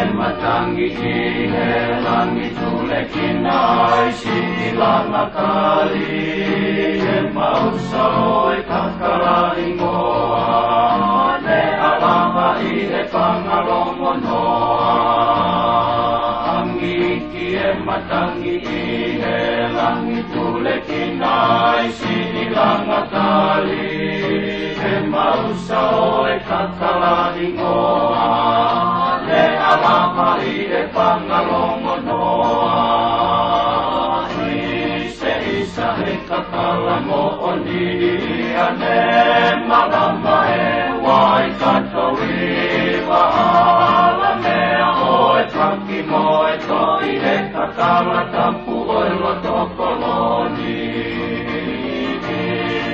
matangi ihe langi tulekin naisi ilanga kali mausa oi kakala ingoa ne alama ihe pangalongo noa angiki matangi ihe langi tulekin naisi ilanga kali mausa oi kakala ingoa ne alama ihe pangalongo noa ise isa he kakala mo oni ane malama e wai katori wahala mea oe tranki moe to ihe kakala tampu oi loto koloni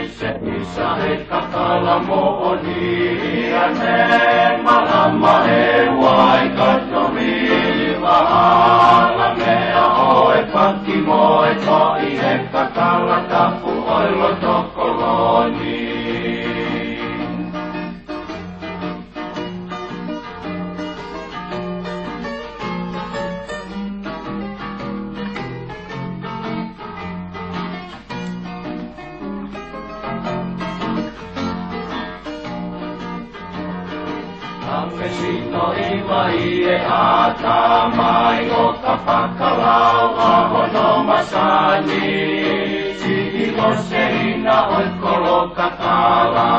ise isa he kakala mo oni ane malama e wai katori wahala mea oe tranki moe to ihe kakala tampu oi loto koloni Pesito iwa ie ata mai o kapakalau ahono masani si ilo seina oi kolo kakala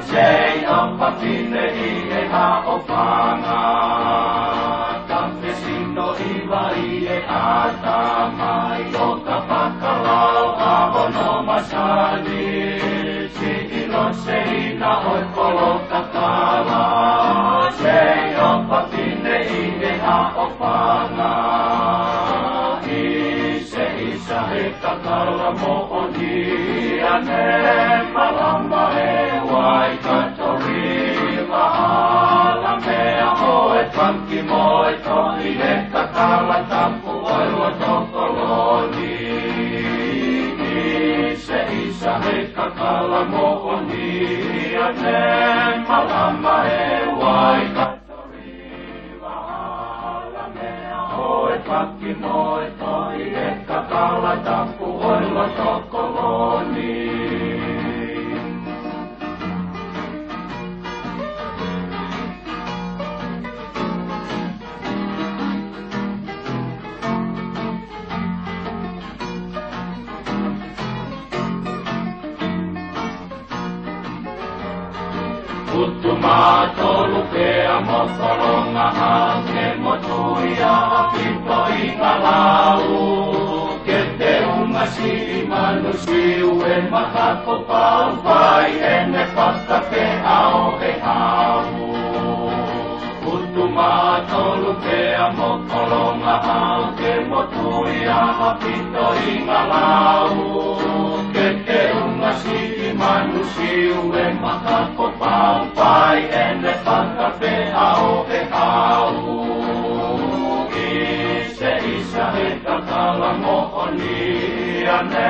sei o papine ie ha o panga Pesito iwa ie ata mai o kapakalau ahono masani si ilo seina oi kolo kakala Seyo papine ine ha opanga Ise isa he kakala mo oni ane malama e wai katori mahala mea hoe tranki moe to ine kakala tampu oi loto koloni Ise isa he kakala mo oni ane malama e wai Paki moi toi e kakala tapu oi loto koloni Uttumato lukea mokolonga hanke motuia apito ingalau Kete unga si manusiu e makako paupai ene pakake ao e hau Uttumato lukea mokolonga hanke motuia apito ingalau Kete unga si manusiu e makako paupai ene pakake ao e hau Ise isa he kakala mo oni ane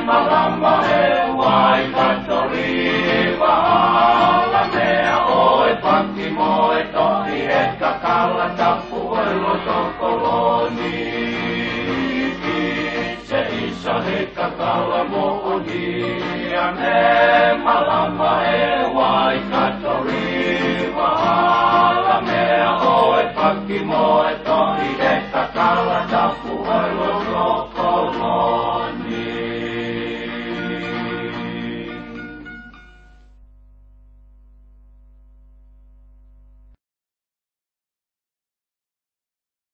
malama e wai katori wahala mea oe paki moe tohi e kakala tapu oi loto koloni Ise isa he kakala mo oni ane malama e wai katori wahala mea oe paki moe